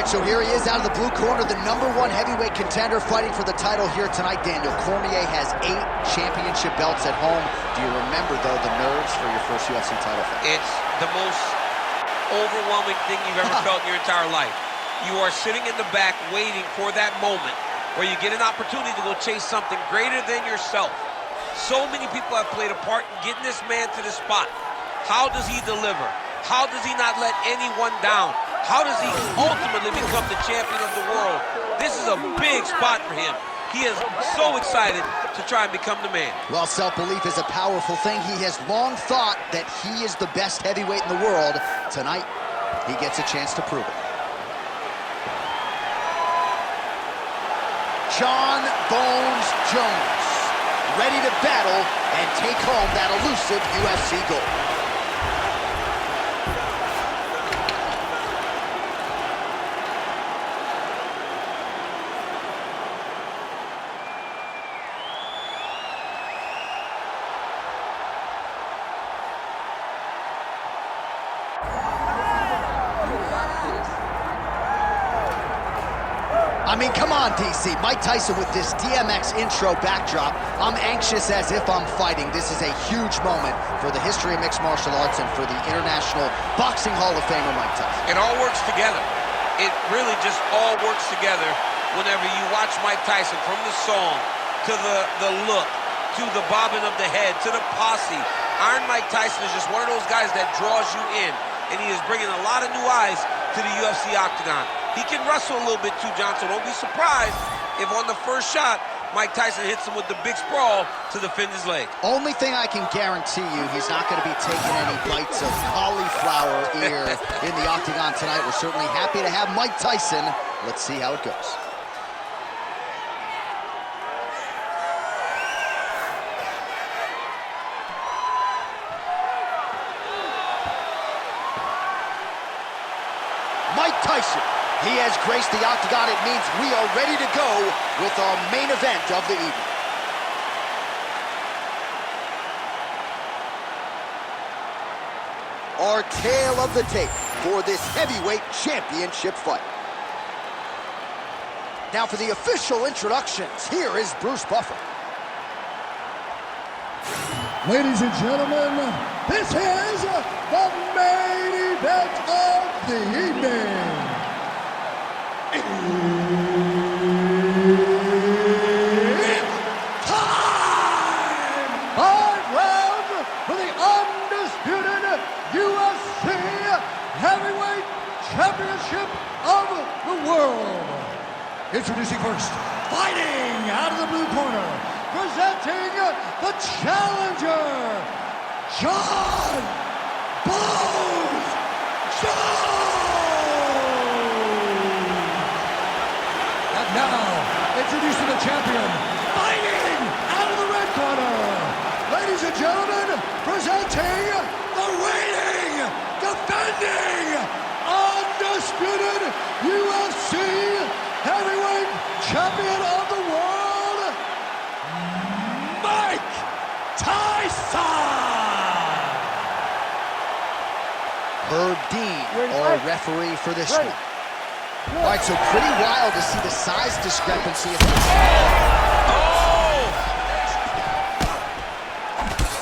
right, so here he is out of the blue corner, the #1 heavyweight contender fighting for the title here tonight. Daniel Cormier has 8 championship belts at home. Do you remember, though, the nerves for your first UFC title fight? It's the most overwhelming thing you've ever felt in your entire life. You are sitting in the back waiting for that moment where you get an opportunity to go chase something greater than yourself. So many people have played a part in getting this man to this spot. How does he deliver? How does he not let anyone down? How does he ultimately become the champion of the world? This is a big spot for him. He is so excited to try and become the man. Well, self-belief is a powerful thing. He has long thought that he is the best heavyweight in the world. Tonight, he gets a chance to prove it. John Bones Jones, ready to battle and take home that elusive UFC gold. I mean, come on, DC. Mike Tyson with this DMX intro backdrop. I'm anxious as if I'm fighting. This is a huge moment for the history of mixed martial arts and for the International Boxing Hall of Famer Mike Tyson. It all works together. It really just all works together whenever you watch Mike Tyson, from the song to the look to the bobbing of the head to the posse. Iron Mike Tyson is just one of those guys that draws you in, and he is bringing a lot of new eyes to the UFC octagon. He can wrestle a little bit too, John, so don't be surprised if on the first shot, Mike Tyson hits him with the big sprawl to defend his leg. Only thing I can guarantee you, he's not going to be taking any bites of cauliflower ear in the octagon tonight. We're certainly happy to have Mike Tyson. Let's see how it goes. Mike Tyson, he has graced the octagon. It means we are ready to go with our main event of the evening. Our tale of the tape for this heavyweight championship fight. Now for the official introductions, here is Bruce Buffer. Ladies and gentlemen, this is the main event of the evening. It's time! 5 rounds for the undisputed UFC Heavyweight Championship of the world. Introducing first, fighting out of the blue corner, presenting the challenger, John Bones Jones! And now, introducing the champion, fighting out of the red corner, ladies and gentlemen, presenting the reigning, defending, undisputed UFC Heavyweight Champion of the world, Mike Tyson! Herb Dean, our referee for this one. All right, so pretty wild to see the size discrepancy. Oh!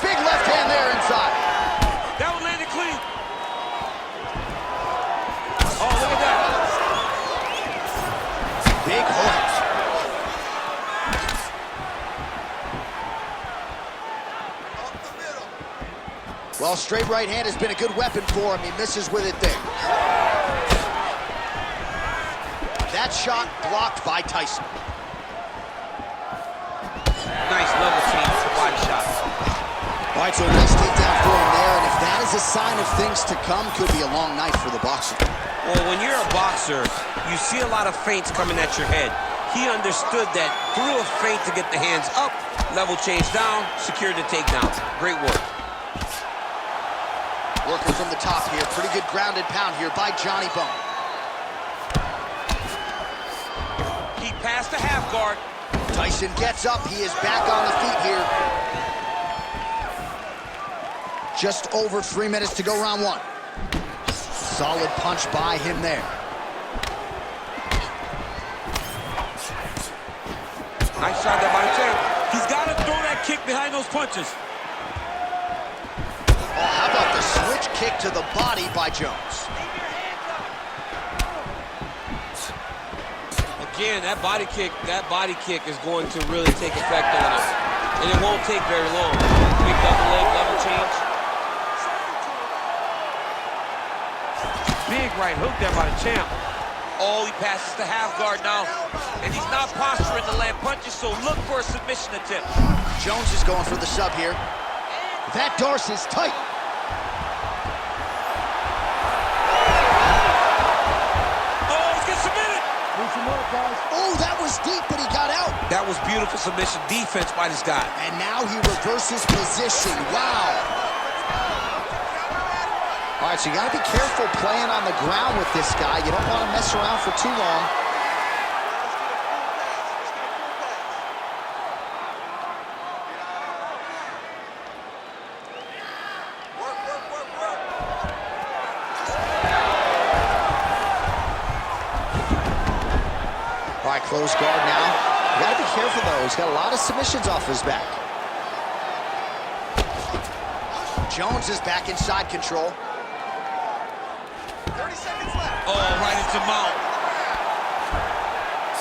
Big left hand there inside. That one landed clean. Oh, look at that. Big hook. Well, straight right hand has been a good weapon for him. He misses with it there. That shot blocked by Tyson. Nice level change, body shot. All right, so nice takedown for him there, and if that is a sign of things to come, could be a long night for the boxer. Well, when you're a boxer, you see a lot of feints coming at your head. He understood that through a feint to get the hands up, level change down, secured the takedown. Great work. Working from the top here. Pretty good grounded pound here by Johnny Bone. He passed the half guard. Tyson gets up. He is back on the feet here. Just over 3 minutes to go round one. Solid punch by him there. Nice shot there by the champ. He's got to throw that kick behind those punches. Oh, how about the switch kick to the body by Jones? Again, that body kick is going to really take effect on him. And it won't take very long. Big double leg level change. Big right hook there by the champ. Oh, he passes to half guard now. And he's not posturing to land punches, so look for a submission attempt. Jones is going for the sub here. That Darce is tight. Oh, he's getting submitted. Oh, that was deep, but he got out. That was beautiful submission defense by this guy. And now he reverses position. Wow. All right, so you got to be careful playing on the ground with this guy. You don't want to mess around for too long. All right, close guard now. You got to be careful, though. He's got a lot of submissions off his back. Jones is back in side control. 30 seconds left. Oh, right into mount.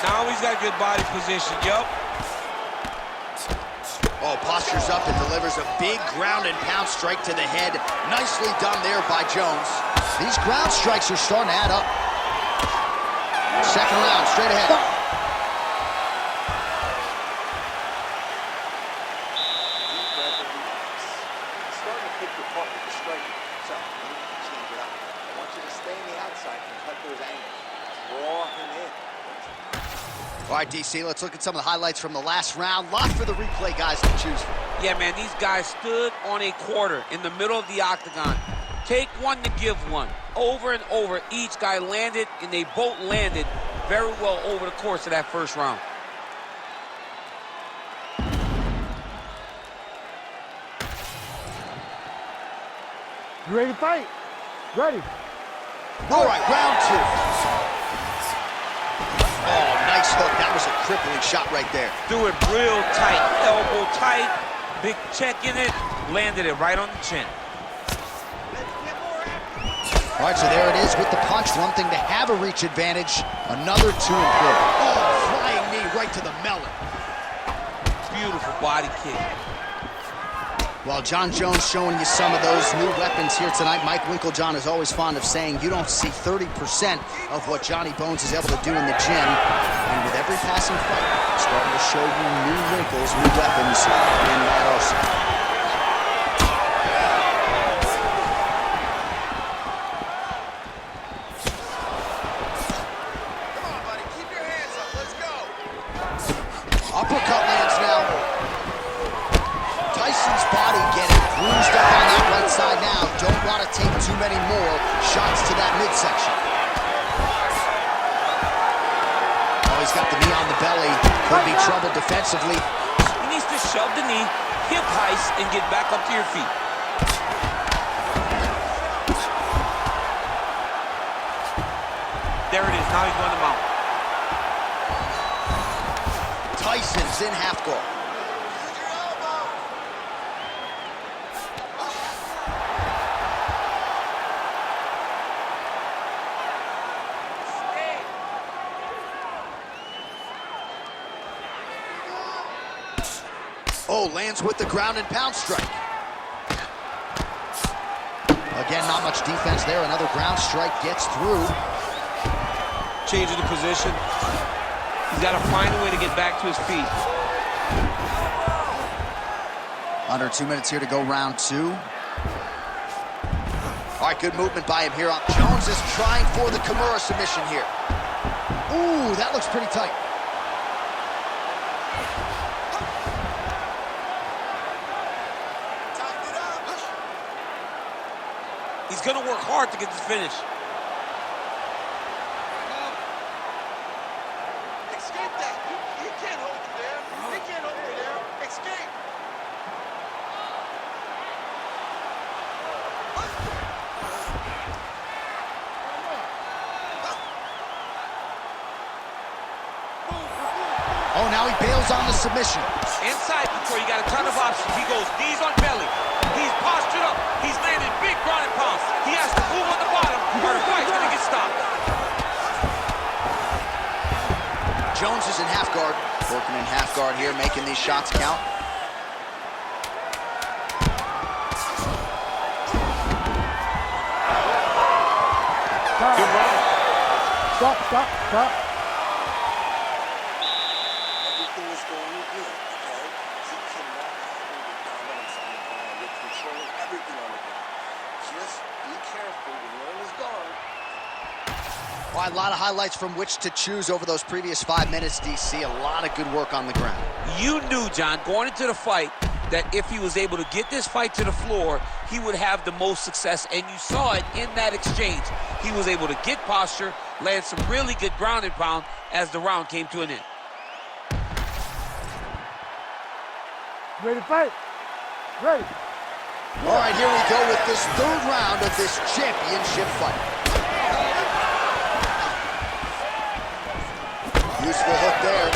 Now he's got good body position, yup. Oh, postures up and delivers a big ground and pound strike to the head. Nicely done there by Jones. These ground strikes are starting to add up. Second round, straight ahead. Starting to pick your part with the striking. So, you need to change it up. I want you to stay on the outside and cut those angles. Draw him in. All right, DC, let's look at some of the highlights from the last round. Lot for the replay guys to choose from. Yeah, man, these guys stood on a quarter in the middle of the octagon. Take one to give one. Over and over, each guy landed, and they both landed very well over the course of that first round. You ready to fight? Ready. All right, round two. Oh, nice hook. That was a crippling shot right there. Threw it real tight, elbow tight, big check in it, landed it right on the chin. All right, so there it is with the punch. One thing to have a reach advantage, another to improve. Oh, flying knee right to the melon. Beautiful body kick. While John Jones showing you some of those new weapons here tonight, Mike Winklejohn is always fond of saying you don't see 30% of what Johnny Bones is able to do in the gym. And with every passing fight, starting to show you new wrinkles, new weapons in that arsenal. Uppercut lands now. Tyson's body getting bruised up on that right side now. Don't want to take too many more shots to that midsection. Oh, he's got the knee on the belly. Could be trouble defensively. He needs to shove the knee, hip heist, and get back up to your feet. There it is. Now he's going to mount. Tyson's in half guard. Oh, lands with the ground and pound strike. Again, not much defense there. Another ground strike gets through. Changing the position. He's got to find a way to get back to his feet. Under 2 minutes here to go round two. All right, good movement by him here. Jones is trying for the Kimura submission here. Ooh, that looks pretty tight. He's going to work hard to get this finish. Escape that. He can't hold you there. He can't hold you there. Escape. Oh, now he bails on the submission. Inside before you got a ton of options. He goes knees on belly. He's postured up. He's landed big ground and pound. He has to move on the bottom or the fight's gonna get stopped. Jones is in half guard. Working in half guard here, making these shots count. Stop, stop, stop. Everything is going good, okay? He cannot handle the dominance on the ground. You're controlling everything on the ground. Just be careful when you're on his guard. Well, a lot of highlights from which to choose over those previous 5 minutes, DC. A lot of good work on the ground. You knew, John, going into the fight, that if he was able to get this fight to the floor, he would have the most success, and you saw it in that exchange. He was able to get posture, land some really good ground and pound as the round came to an end. Ready to fight? Ready. All right, here we go with this third round of this championship fight. Useful hook there.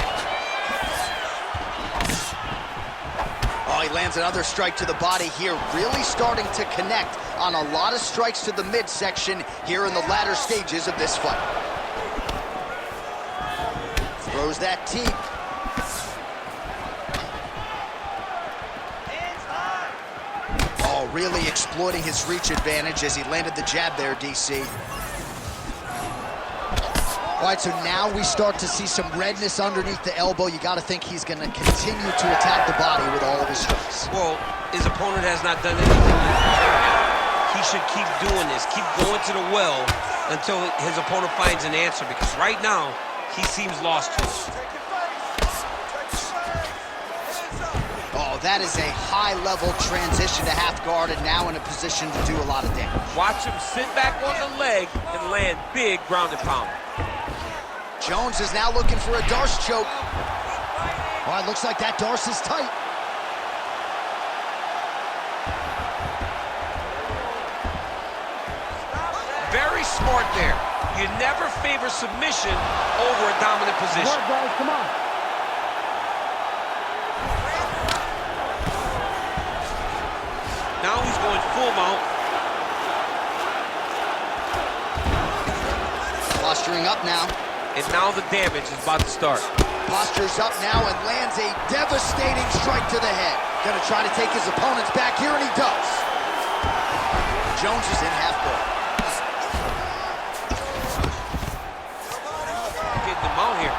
Oh, he lands another strike to the body here, really starting to connect on a lot of strikes to the midsection here in the latter stages of this fight. Throws that teep. Oh, really exploiting his reach advantage as he landed the jab there, DC. All right, so now we start to see some redness underneath the elbow. You got to think he's going to continue to attack the body with all of his strikes. Well, his opponent has not done anything. He should keep doing this, keep going to the well until his opponent finds an answer, because right now, he seems lost to it. Oh, that is a high-level transition to half guard and now in a position to do a lot of damage. Watch him sit back on the leg and land big ground and pound. Jones is now looking for a Darce choke. Oh, it looks like that Darce is tight. Very smart there. You never favor submission over a dominant position. Come on, guys, come on. Now he's going full mount. Posturing up now. And now the damage is about to start. Postures up now and lands a devastating strike to the head. Gonna try to take his opponents back here, and he does. Jones is in half guard. Getting them out here.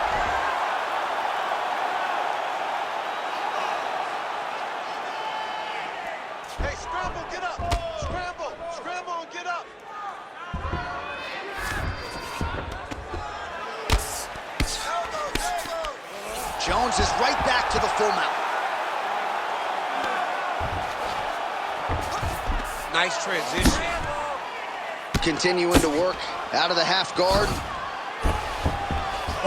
Hey, scramble, get up! Scramble! Scramble and get up! Jones is right back to the full mount. Nice transition. Continuing to work out of the half guard.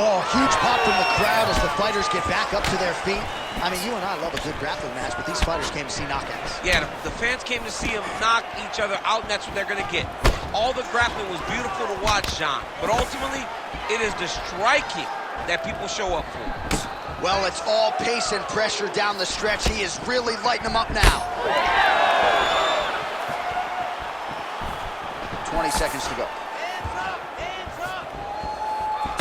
Oh, huge pop from the crowd as the fighters get back up to their feet. I mean, you and I love a good grappling match, but these fighters came to see knockouts. Yeah, the fans came to see him knock each other out, and that's what they're going to get. All the grappling was beautiful to watch, John, but ultimately, it is the striking that people show up for. Well, it's all pace and pressure down the stretch. He is really lighting them up now. 20 seconds to go.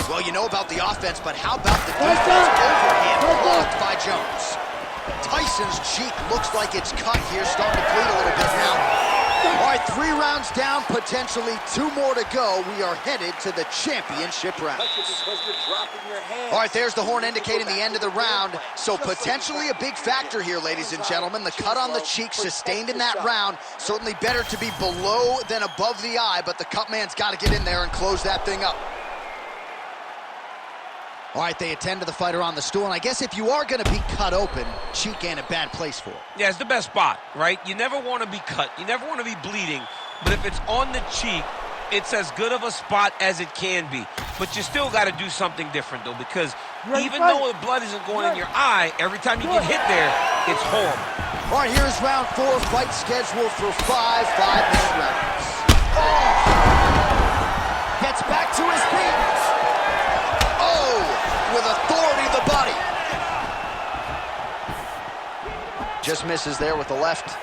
Well, you know about the offense, but how about the defense? Overhand blocked by Jones. Tyson's cheek looks like it's cut here, starting to bleed a little bit now. All right, 3 rounds down, potentially 2 more to go. We are headed to the championship round. All right, there's the horn indicating the end of the round. So potentially a big factor here, ladies and gentlemen. The cut on the cheek sustained in that round. Certainly better to be below than above the eye, but the cut man's got to get in there and close that thing up. All right, they attend to the fighter on the stool, and I guess if you are going to be cut open, cheek ain't a bad place for it. Yeah, it's the best spot, right? You never want to be cut. You never want to be bleeding. But if it's on the cheek, it's as good of a spot as it can be. But you still got to do something different, though, because even though the blood isn't going in your eye, every time you get hit there, it's horrible. All right, here's round 4, fight scheduled for 5 5-minute rounds. Oh! Gets back to his feet. Oh! With authority to the body. just misses there with the left.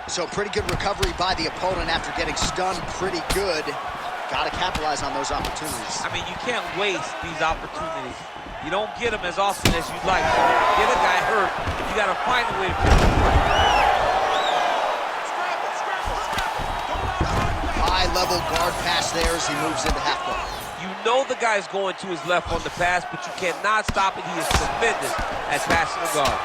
So pretty good recovery by the opponent after getting stunned pretty good. Got to capitalize on those opportunities. I mean, you can't waste these opportunities. You don't get them as often as you'd like. So when you get a guy hurt, you got to find a way to finish the fight. High-level guard pass there as he moves into half guard. You know the guy's going to his left on the pass, but you cannot stop it. He is tremendous at passing the guard.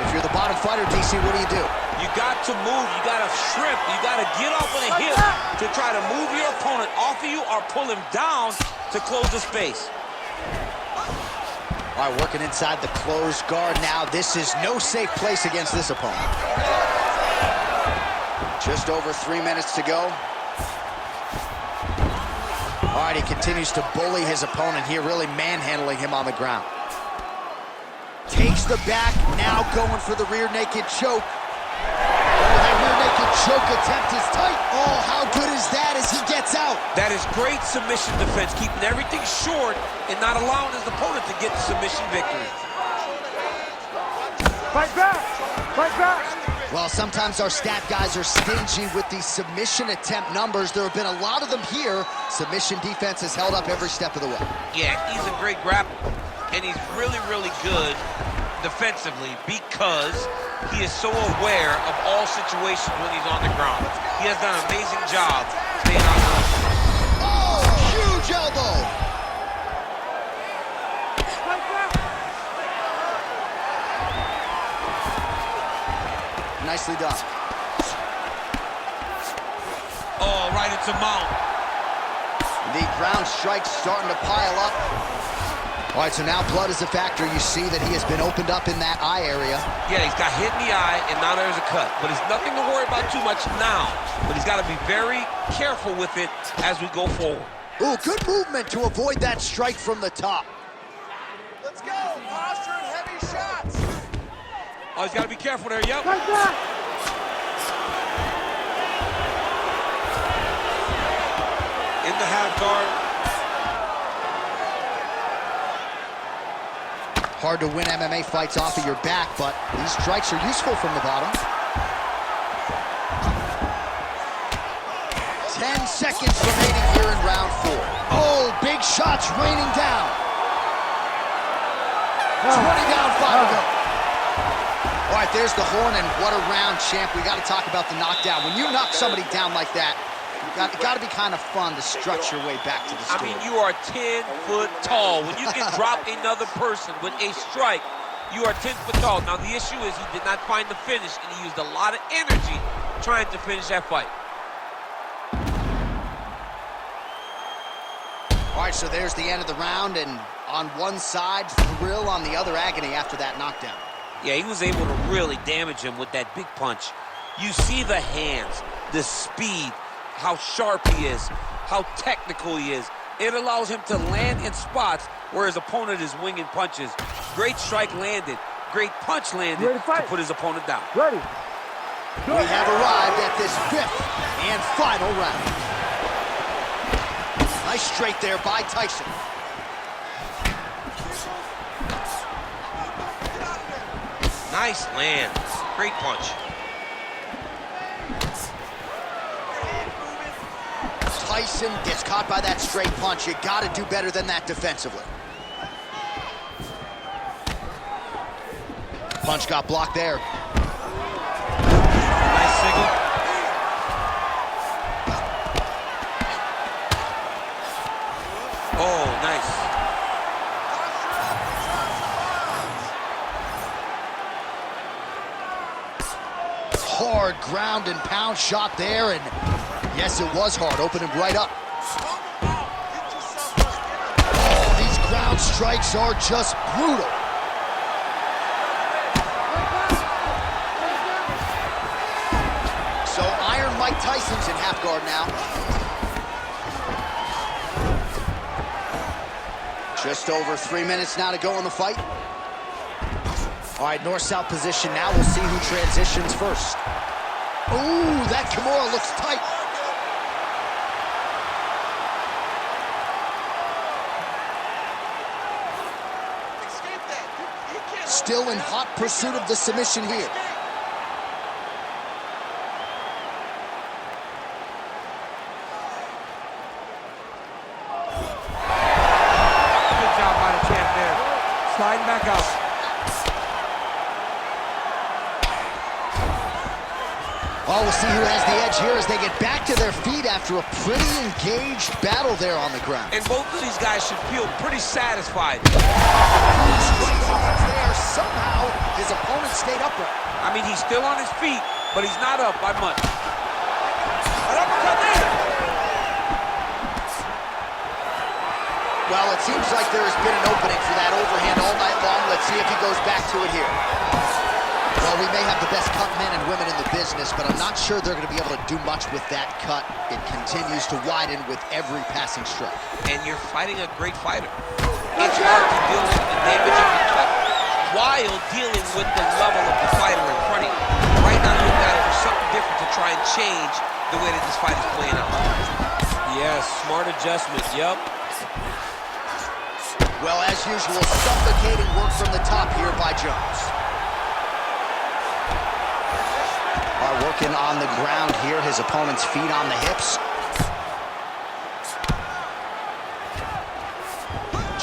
If you're the bottom fighter, DC, what do? You got to move, you got to shrimp, you got to get off on a hip to try to move your opponent off of you or pull him down to close the space. All right, working inside the closed guard now. This is no safe place against this opponent. Just over 3 minutes to go. All right, he continues to bully his opponent here, really manhandling him on the ground. Takes the back, now going for the rear naked choke. Oh, that rear naked choke attempt is tight. Oh, how good is that as he gets out? That is great submission defense, keeping everything short and not allowing his opponent to get the submission victory. Fight back! Fight back! Well, sometimes our stat guys are stingy with the submission attempt numbers. There have been a lot of them here. Submission defense has held up every step of the way. Yeah, he's a great grappler, and he's really, really good defensively because he is so aware of all situations when he's on the ground. He has done an amazing job staying on the ground. Oh, huge elbow! Nicely done. Oh, right into mount. The ground strike's starting to pile up. All right, so now blood is a factor. You see that he has been opened up in that eye area. Yeah, he's got hit in the eye, and now there's a cut. But it's nothing to worry about too much now. But he's got to be very careful with it as we go forward. Ooh, good movement to avoid that strike from the top. Let's go. Posture and heavy shots. Oh, he's got to be careful there. Yep. Fight back! In the half guard. Hard to win MMA fights off of your back, but these strikes are useful from the bottom. 10 seconds remaining here in round 4. Oh, big shots raining down. 20 down, 5 to go. All right, there's the horn, and what a round, champ. We got to talk about the knockdown. When you knock somebody down like that, it got to be kind of fun to strut your way back to the stool. I mean, you are 10 foot tall. When you can drop another person with a strike, you are 10 foot tall. Now, the issue is he did not find the finish, and he used a lot of energy trying to finish that fight. All right, so there's the end of the round, and on one side, thrill, on the other, agony after that knockdown. Yeah, he was able to really damage him with that big punch. You see the hands, the speed, how sharp he is, how technical he is. It allows him to land in spots where his opponent is winging punches. Great strike landed, great punch landed to put his opponent down. Ready. We have arrived at this 5th and final round. Nice straight there by Tyson. Nice land, great punch. Tyson gets caught by that straight punch. You got to do better than that defensively. Punch got blocked there. Nice single. Oh, nice. Hard ground and pound shot there, and yes, it was hard. Opened him right up. Oh, these ground strikes are just brutal. So Iron Mike Tyson's in half guard now. Just over 3 minutes now to go in the fight. All right, north-south position now. We'll see who transitions first. Ooh, that Kimura looks tight. still in hot pursuit of the submission here. Good job by the champ there. Sliding back out. Oh, we'll see who has the edge here as they get back to their feet after a pretty engaged battle there on the ground. And both of these guys should feel pretty satisfied. There, somehow his opponent stayed upright. I mean, he's still on his feet, but he's not up by much. An uppercut there. Well, it seems like there has been an opening for that overhand all night long. Let's see if he goes back to it here. Well, we may have the best cut men and women in the business, but I'm not sure they're going to be able to do much with that cut. It continues to widen with every passing strike. And you're fighting a great fighter. It's hard to deal with the damage of the cut while dealing with the level of the fighter in front of you. Right now, you've got to do something different to try and change the way that this fight is playing out. Yes, smart adjustment, yep. Well, as usual, suffocating work from the top here by Jones. Working on the ground here, his opponent's feet on the hips.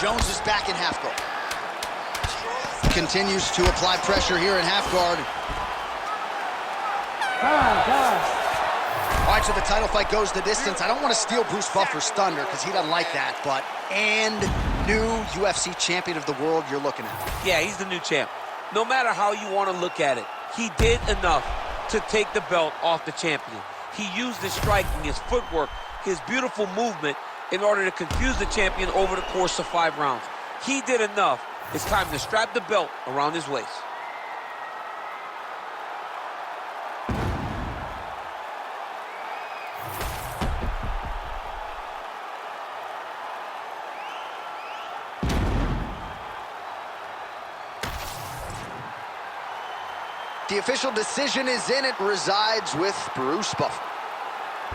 Jones is back in half guard. Continues to apply pressure here in half guard. All right, so the title fight goes the distance. I don't want to steal Bruce Buffer's thunder because he doesn't like that, but new UFC champion of the world you're looking at. Yeah, he's the new champ. No matter how you want to look at it, he did enough to take the belt off the champion. He used his striking, his footwork, his beautiful movement in order to confuse the champion over the course of 5 rounds. He did enough. It's time to strap the belt around his waist. The official decision is in. It resides with Bruce Buffer.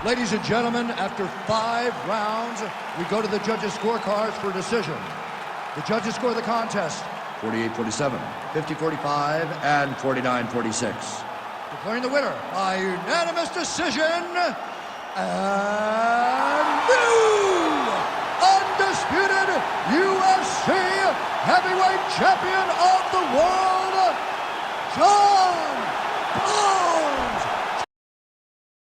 Ladies and gentlemen, after 5 rounds, we go to the judges' scorecards for a decision. The judges score the contest 48-47, 50-45, and 49-46. Declaring the winner by unanimous decision, and new undisputed UFC heavyweight champion of the world, John